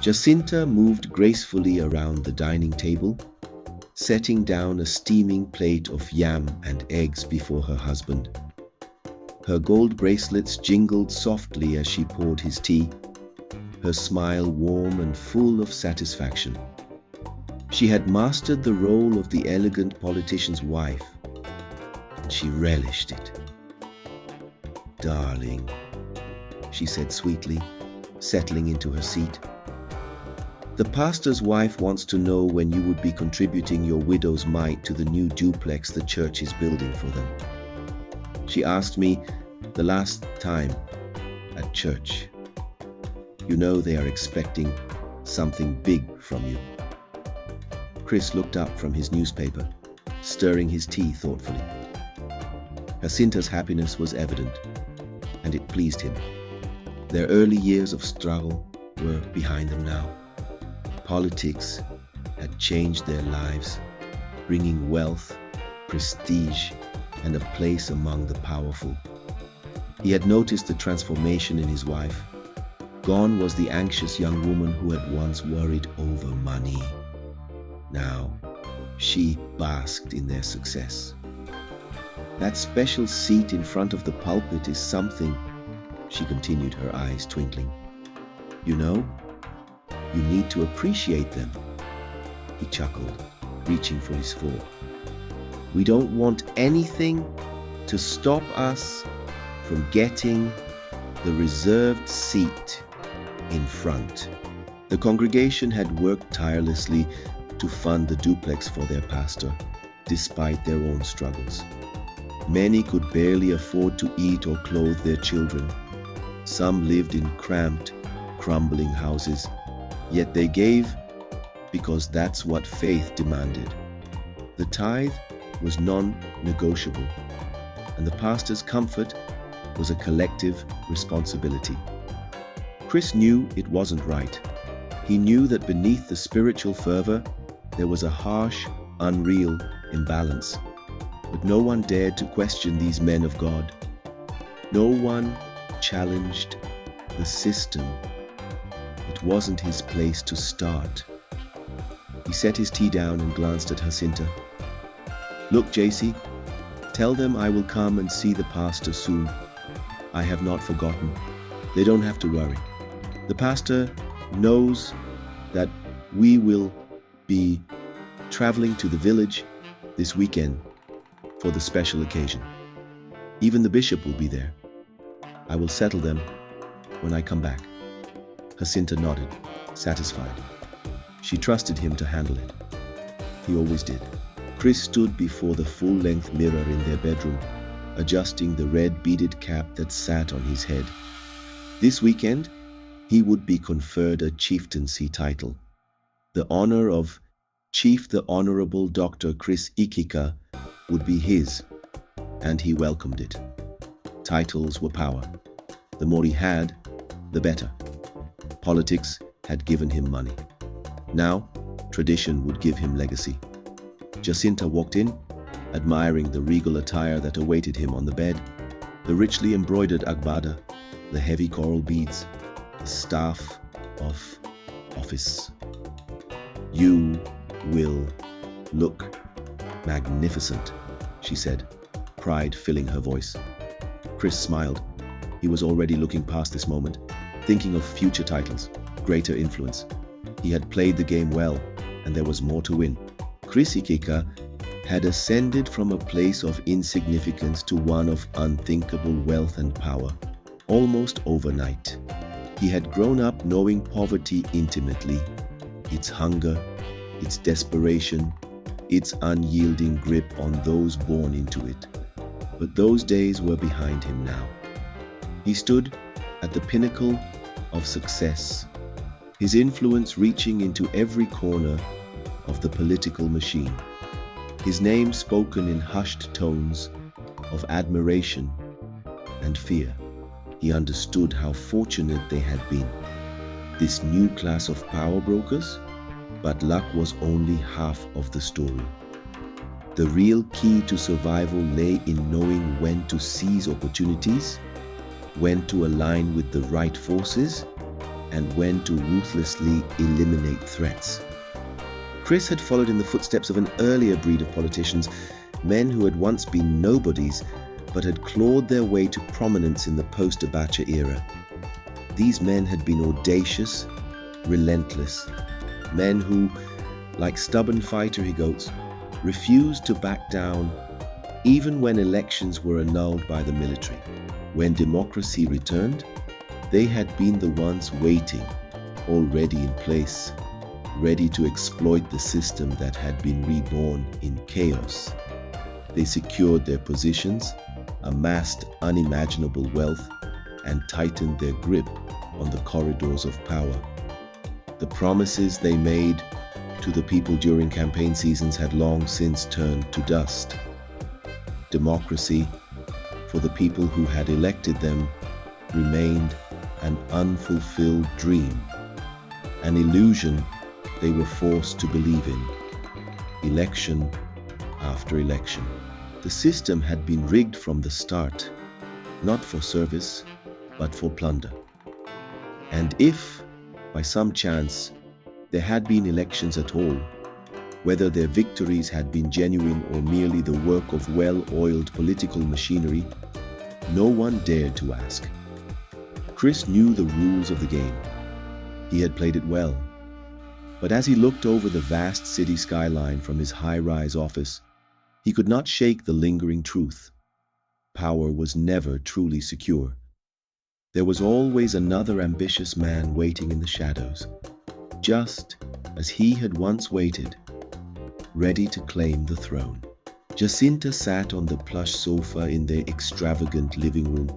Jacinta moved gracefully around the dining table, setting down a steaming plate of yam and eggs before her husband. Her gold bracelets jingled softly as she poured his tea, her smile warm and full of satisfaction. She had mastered the role of the elegant politician's wife, and she relished it. "Darling," she said sweetly, settling into her seat. "The pastor's wife wants to know when you would be contributing your widow's mite to the new duplex the church is building for them. She asked me the last time at church. You know they are expecting something big from you." Chris looked up from his newspaper, stirring his tea thoughtfully. Jacinta's happiness was evident, and it pleased him. Their early years of struggle were behind them now. Politics had changed their lives, bringing wealth, prestige, and a place among the powerful. He had noticed the transformation in his wife. Gone was the anxious young woman who had once worried over money. Now, she basked in their success. "That special seat in front of the pulpit is something," she continued, her eyes twinkling. "You know, you need to appreciate them." He chuckled, reaching for his fork. "We don't want anything to stop us from getting the reserved seat in front." The congregation had worked tirelessly to fund the duplex for their pastor, despite their own struggles. Many could barely afford to eat or clothe their children. Some lived in cramped, crumbling houses, yet they gave because that's what faith demanded. The tithe was non-negotiable, and the pastor's comfort was a collective responsibility. Chris knew it wasn't right. He knew that beneath the spiritual fervor, there was a harsh, unreal imbalance. But no one dared to question these men of God. No one challenged the system. It wasn't his place to start. He set his tea down and glanced at Jacinta. "Look, JC, tell them I will come and see the pastor soon. I have not forgotten. They don't have to worry. The pastor knows that we will be traveling to the village this weekend for the special occasion. Even the bishop will be there. I will settle them when I come back." Jacinta nodded, satisfied. She trusted him to handle it. He always did. Chris stood before the full-length mirror in their bedroom, adjusting the red beaded cap that sat on his head. This weekend, he would be conferred a chieftaincy title. The honor of Chief the Honorable Dr. Chris Ikika would be his, and he welcomed it. Titles were power. The more he had, the better. Politics had given him money. Now, tradition would give him legacy. Jacinta walked in, admiring the regal attire that awaited him on the bed, the richly embroidered agbada, the heavy coral beads, the staff of office. "You will look magnificent," she said, pride filling her voice. Chris smiled. He was already looking past this moment, thinking of future titles, greater influence. He had played the game well, and there was more to win. Chris Ikika had ascended from a place of insignificance to one of unthinkable wealth and power, almost overnight. He had grown up knowing poverty intimately, its hunger, its desperation, its unyielding grip on those born into it. But those days were behind him now. He stood at the pinnacle of success, his influence reaching into every corner of the political machine. His name spoken in hushed tones of admiration and fear. He understood how fortunate they had been. This new class of power brokers, but luck was only half of the story. The real key to survival lay in knowing when to seize opportunities, when to align with the right forces, and when to ruthlessly eliminate threats. Chris had followed in the footsteps of an earlier breed of politicians, men who had once been nobodies but had clawed their way to prominence in the post-Abacha era. These men had been audacious, relentless, men who, like stubborn fighter eagles, refused to back down even when elections were annulled by the military. When democracy returned, they had been the ones waiting, already in place, ready to exploit the system that had been reborn in chaos. They secured their positions, amassed unimaginable wealth, and tightened their grip on the corridors of power. The promises they made to the people during campaign seasons had long since turned to dust. Democracy, for the people who had elected them, remained an unfulfilled dream, an illusion they were forced to believe in, election after election. The system had been rigged from the start, not for service, but for plunder. And if, by some chance, there had been elections at all, whether their victories had been genuine or merely the work of well-oiled political machinery, no one dared to ask. Chris knew the rules of the game. He had played it well. But as he looked over the vast city skyline from his high-rise office, he could not shake the lingering truth. Power was never truly secure. There was always another ambitious man waiting in the shadows, just as he had once waited, ready to claim the throne. Jacinta sat on the plush sofa in their extravagant living room,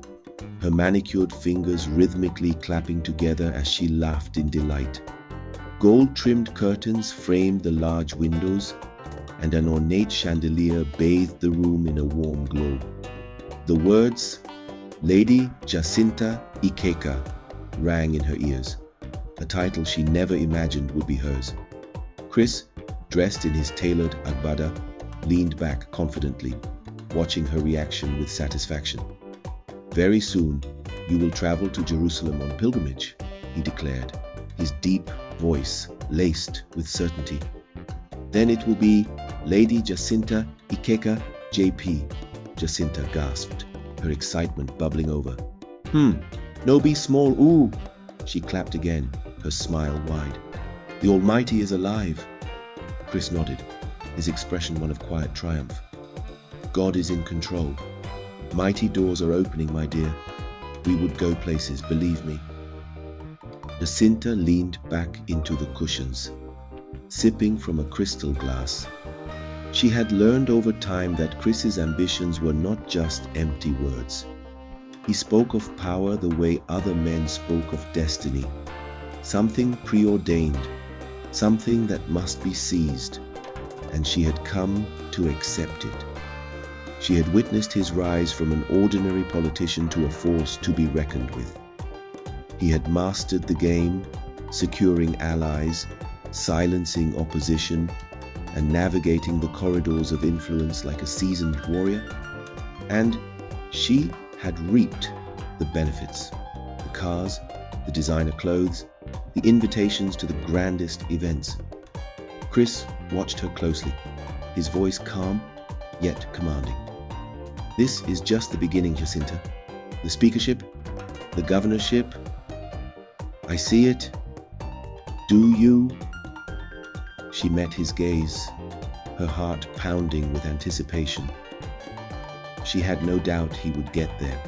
her manicured fingers rhythmically clapping together as she laughed in delight. Gold-trimmed curtains framed the large windows, and an ornate chandelier bathed the room in a warm glow. The words, Lady Jacinta Ikeka, rang in her ears, a title she never imagined would be hers. Chris, dressed in his tailored agbada, leaned back confidently, watching her reaction with satisfaction. Very soon, you will travel to Jerusalem on pilgrimage, he declared, his deep voice laced with certainty. Then it will be Lady Jacinta Ikeka JP, Jacinta gasped, her excitement bubbling over. No be small, ooh, she clapped again, her smile wide. The Almighty is alive. Chris nodded, his expression one of quiet triumph. God is in control. Mighty doors are opening, my dear. We would go places, believe me. Jacinta leaned back into the cushions, sipping from a crystal glass. She had learned over time that Chris's ambitions were not just empty words. He spoke of power the way other men spoke of destiny, something preordained, something that must be seized, and she had come to accept it. She had witnessed his rise from an ordinary politician to a force to be reckoned with. He had mastered the game, securing allies, silencing opposition, and navigating the corridors of influence like a seasoned warrior. And she had reaped the benefits, the cars, the designer clothes, the invitations to the grandest events. Chris watched her closely, his voice calm, yet commanding. This is just the beginning, Jacinta. The speakership, the governorship, I see it. Do you? She met his gaze, her heart pounding with anticipation. She had no doubt he would get there.